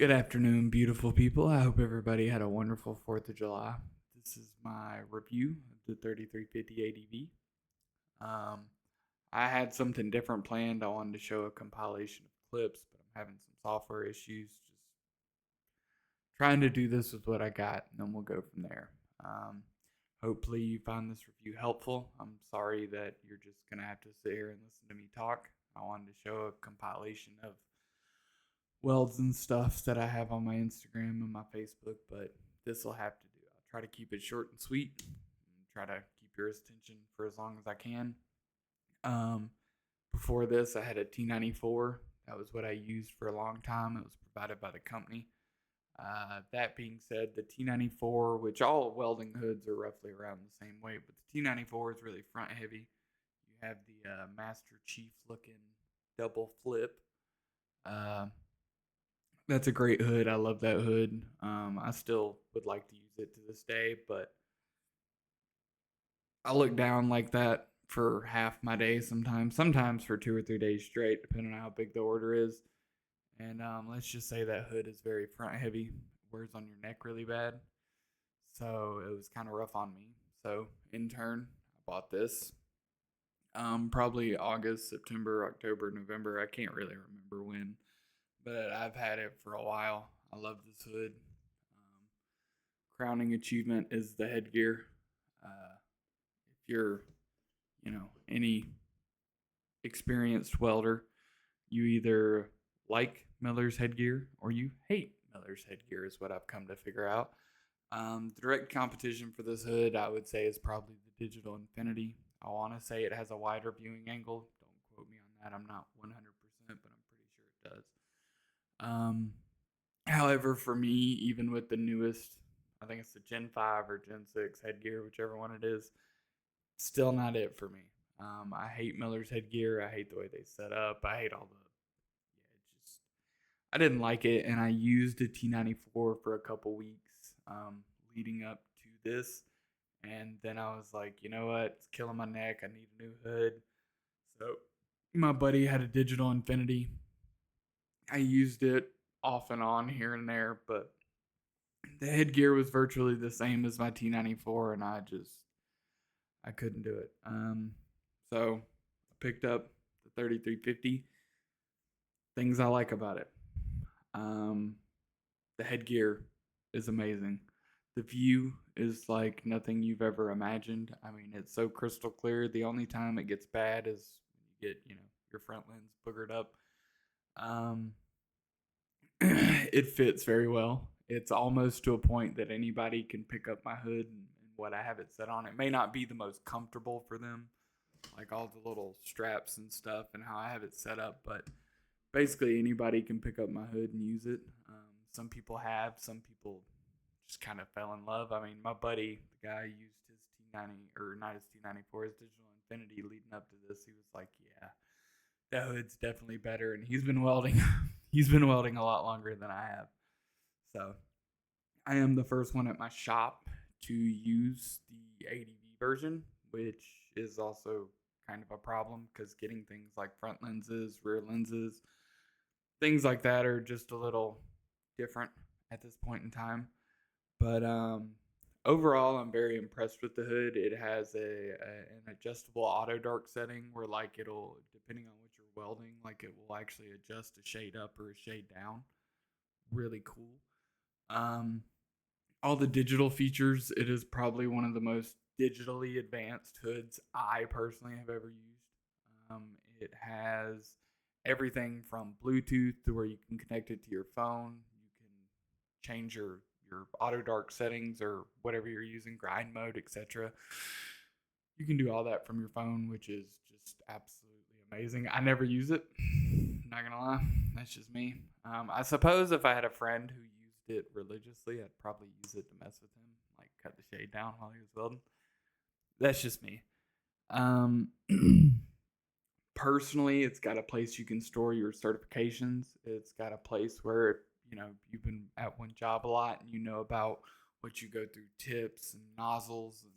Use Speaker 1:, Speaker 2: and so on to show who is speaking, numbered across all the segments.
Speaker 1: Good afternoon, beautiful people. I hope everybody had a wonderful 4th of July. This is my review of the 3350 ADV. Um, I had something different planned. I wanted to show a compilation of clips, but I'm having some software issues. Just trying to do this with what I got, and then we'll go from there. Hopefully, you found this review helpful. I'm sorry that you're just going to have to sit here and listen to me talk. I wanted to show a compilation of welds and stuff that I have on my Instagram and my Facebook, but this will have to do. I'll try to keep it short and sweet and try to keep your attention for as long as I can. Um, Before this, I had a T94. That was what I used for a long time. It was provided by the company. That being said, the T94, which all welding hoods are roughly around the same weight, but the T94 is really front heavy. You have the Master Chief looking double flip. Uh, that's a great hood. I love that hood. I still would like to use it to this day, but I look down like that for half my day sometimes for 2 or 3 days straight, depending on how big the order is. And let's just say that hood is very front heavy, wears on your neck really bad. So it was kind of rough on me. So in turn, I bought this. Probably August, September, October, November. I can't really remember when, but I've had it for a while. I love this hood. Crowning achievement is the headgear. If you're, any experienced welder, you either like Miller's headgear or you hate Miller's headgear, is what I've come to figure out. The direct competition for this hood, I would say, is probably the Digital Infinity. I want to say it has a wider viewing angle. Don't quote me on that. I'm not 100%, but I'm pretty sure it does. Um, However, for me, even with the newest, I think it's the Gen 5 or Gen 6 headgear, whichever one it is, still not it for me. I hate Miller's headgear. I hate the way they set up. I hate all the, it just, I didn't like it. And I used a T94 for a couple weeks leading up to this. And then I was like, you know what? It's killing my neck. I need a new hood. So my buddy had a Digital Infinity. I used it off and on here and there, but the headgear was virtually the same as my T94, and I couldn't do it. So I picked up the 3350. Things I like about it. Um, the headgear is amazing. The view is like nothing you've ever imagined. I mean, it's so crystal clear. The only time it gets bad is when you get, your front lens boogered up. Um, it fits very well. It's almost to a point that anybody can pick up my hood and what I have it set on. It may not be the most comfortable for them, like all the little straps and stuff and how I have it set up, but basically anybody can pick up my hood and use it. Some people have, some people just kind of fell in love. I mean, my buddy, the guy who used his T90, or not his T94, his Digital Infinity leading up to this, he was like, yeah, that hood's definitely better. And he's been welding, he's been welding a lot longer than I have. So I am the first one at my shop to use the ADV version, which is also kind of a problem because getting things like front lenses, rear lenses, things like that are just a little different at this point in time. But overall, I'm very impressed with the hood. It has an adjustable auto dark setting where, like, it'll, depending on what you're welding, like, it will actually adjust a shade up or a shade down. Really cool. Um, all the digital features, it is probably one of the most digitally advanced hoods I personally have ever used. It has everything from Bluetooth to where you can connect it to your phone. You can change your auto dark settings or whatever you're using, grind mode, etc. You can do all that from your phone, which is just absolutely amazing. I never use it. Not gonna lie, that's just me. I suppose if I had a friend who used it religiously, I'd probably use it to mess with him, like cut the shade down while he was welding. That's just me. Um, Personally, it's got a place you can store your certifications. It's got a place where, you've been at one job a lot and you know about what you go through, tips and nozzles and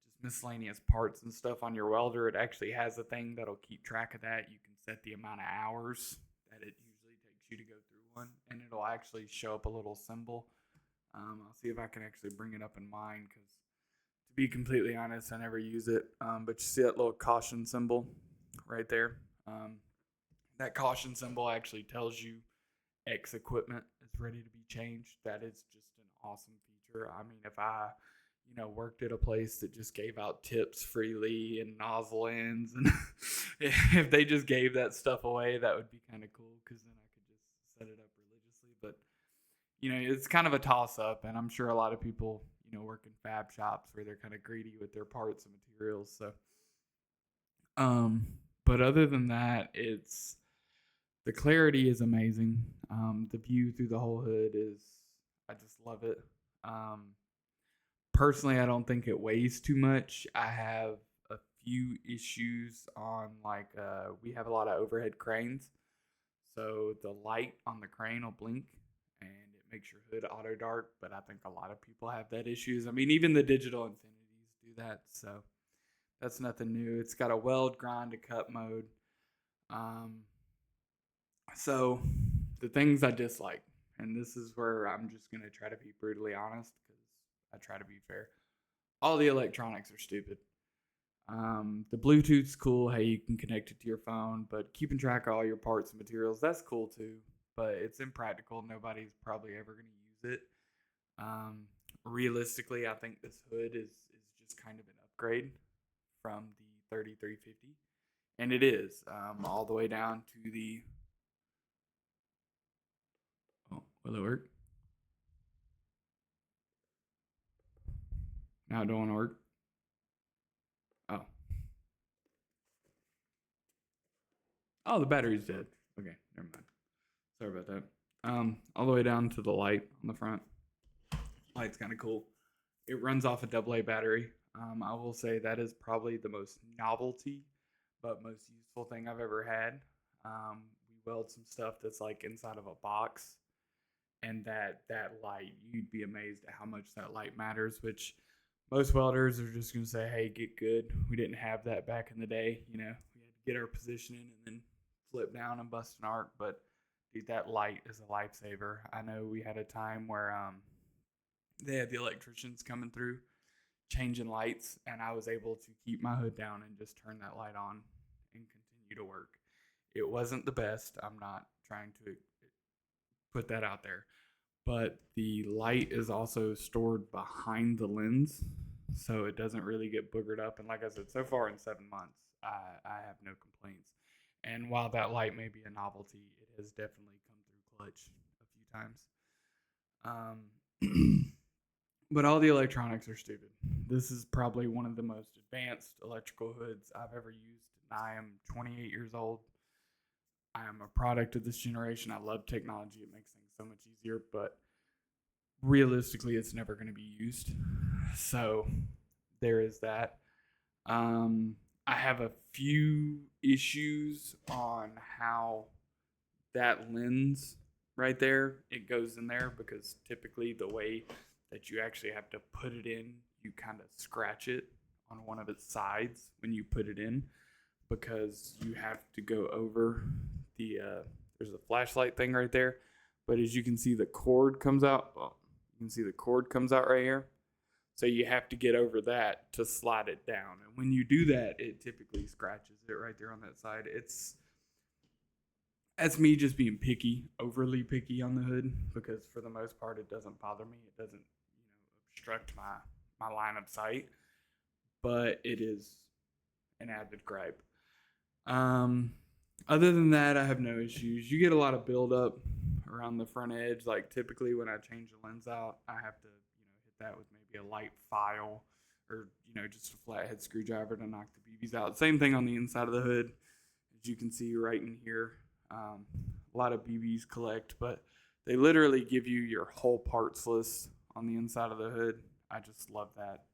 Speaker 1: just miscellaneous parts and stuff on your welder. It actually has a thing that'll keep track of that. You can set the amount of hours that it usually takes you to go through one, and it'll it'll actually show up a little symbol. I'll see if I can actually bring it up in mine because, to be completely honest, I never use it. But you see that little caution symbol right there? That caution symbol actually tells you X equipment is ready to be changed. That is just an awesome feature. I mean, if I, worked at a place that just gave out tips freely and nozzle ends, and if they just gave that stuff away, that would be kind of cool because then I could just set it up religiously. But it's kind of a toss up, and I'm sure a lot of people, work in fab shops where they're kind of greedy with their parts and materials. So, but other than that, the clarity is amazing. The view through the whole hood I just love it. Personally, I don't think it weighs too much. I have a few issues on we have a lot of overhead cranes. So the light on the crane will blink and it makes your hood auto dark. But I think a lot of people have that issues. I mean, even the digital Infinities do that. So that's nothing new. It's got a weld, grind, to cut mode. So the things I dislike, and this is where I'm just going to try to be brutally honest because I try to be fair. All the electronics are stupid. The Bluetooth's cool. Hey, you can connect it to your phone, but keeping track of all your parts and materials, that's cool too. But it's impractical. Nobody's probably ever going to use it. Realistically, I think this hood is just kind of an upgrade from the 3350. And it is all the way down to the... Oh, will it work? Now it don't want to work. Oh. Oh, the battery's dead. Okay, never mind. Sorry about that. All the way down to the light on the front. Light's kind of cool. It runs off a AA battery. I will say that is probably the most novelty, but most useful thing I've ever had. We weld some stuff that's like inside of a box, and that light, you'd be amazed at how much that light matters, which most welders are just going to say, hey, get good. We didn't have that back in the day. We had to get our position in and then flip down and bust an arc. But dude, that light is a lifesaver. I know we had a time where they had the electricians coming through changing lights, and I was able to keep my hood down and just turn that light on and continue to work. It wasn't the best. I'm not trying to put that out there. But the light is also stored behind the lens, so it doesn't really get boogered up. And like I said, so far in 7 months, I have no complaints. And while that light may be a novelty, it has definitely come through clutch a few times. But all the electronics are stupid. This is probably one of the most advanced electrical hoods I've ever used. I am 28 years old. I am a product of this generation. I love technology. It makes things so much easier, but realistically, it's never going to be used. So there is that. I have a few issues on how that lens right there, it goes in there, because typically the way that you actually have to put it in, you kind of scratch it on one of its sides when you put it in, because you have to go over the there's a flashlight thing right there, but as you can see, the cord comes out. Well, you can see the cord comes out right here, so you have to get over that to slide it down, and when you do that, it typically scratches it right there on that side. That's me just being picky, overly picky on the hood, because for the most part it doesn't bother me. It doesn't obstruct my line of sight, but it is an avid gripe. Other than that, I have no issues. You get a lot of buildup around the front edge. Like typically when I change the lens out, I have to hit that with maybe a light file or just a flathead screwdriver to knock the BBs out. Same thing on the inside of the hood, as you can see right in here. A lot of BBs collect, but they literally give you your whole parts list on the inside of the hood. I just love that.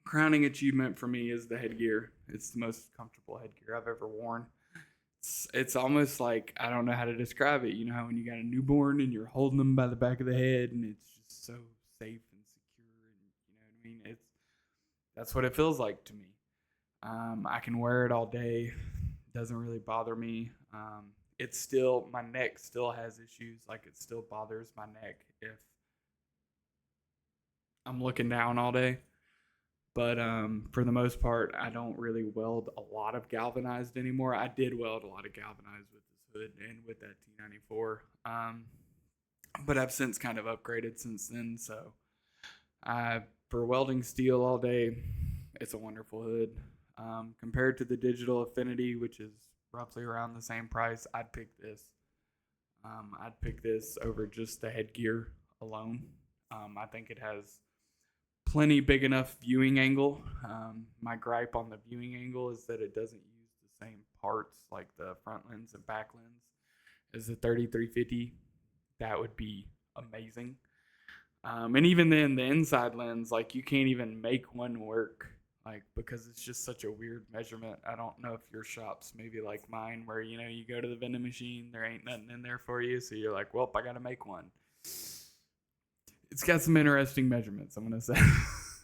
Speaker 1: Crowning achievement for me is the headgear. It's the most comfortable headgear I've ever worn. It's almost like, I don't know how to describe it. You know how when you got a newborn and you're holding them by the back of the head and it's just so safe and secure, and you know what I mean? That's what it feels like to me. I can wear it all day. Doesn't really bother me. it's still, my neck still has issues. Like, it still bothers my neck if I'm looking down all day. But for the most part, I don't really weld a lot of galvanized anymore. I did weld a lot of galvanized with this hood and with that T94. But I've since kind of upgraded since then. So for welding steel all day, it's a wonderful hood. Compared to the Digital Affinity, which is roughly around the same price, I'd pick this. I'd pick this over just the headgear alone. I think it has plenty big enough viewing angle. My gripe on the viewing angle is that it doesn't use the same parts, like the front lens and back lens, as the 3350. That would be amazing. And even then, the inside lens, like, you can't even make one work, like, because it's just such a weird measurement. I don't know if your shop's maybe like mine, where, you know, you go to the vending machine, there ain't nothing in there for you, so you're like, well, I gotta make one. It's got some interesting measurements, I'm gonna say.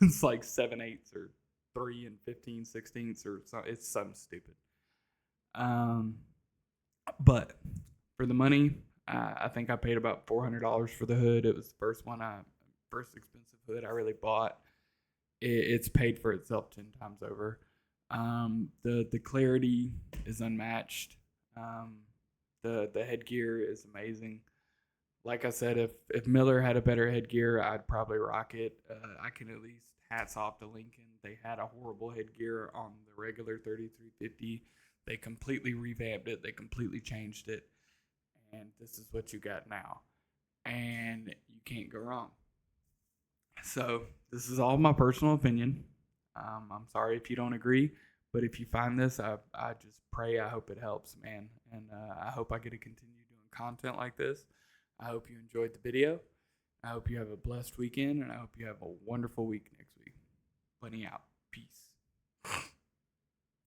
Speaker 1: It's like 7/8 or 3 and 15/16 or so. It's something stupid. But for the money, I think I paid about $400 for the hood. It was the first expensive hood I really bought. It's paid for itself 10 times over. The clarity is unmatched. The headgear is amazing. Like I said, if Miller had a better headgear, I'd probably rock it. I can at least hats off to Lincoln. They had a horrible headgear on the regular 3350. They completely revamped it. They completely changed it. And this is what you got now. And you can't go wrong. So this is all my personal opinion. I'm sorry if you don't agree, but if you find this, I just pray, I hope it helps, man. And I hope I get to continue doing content like this. I hope you enjoyed the video. I hope you have a blessed weekend, and I hope you have a wonderful week next week. Plenty out. Peace.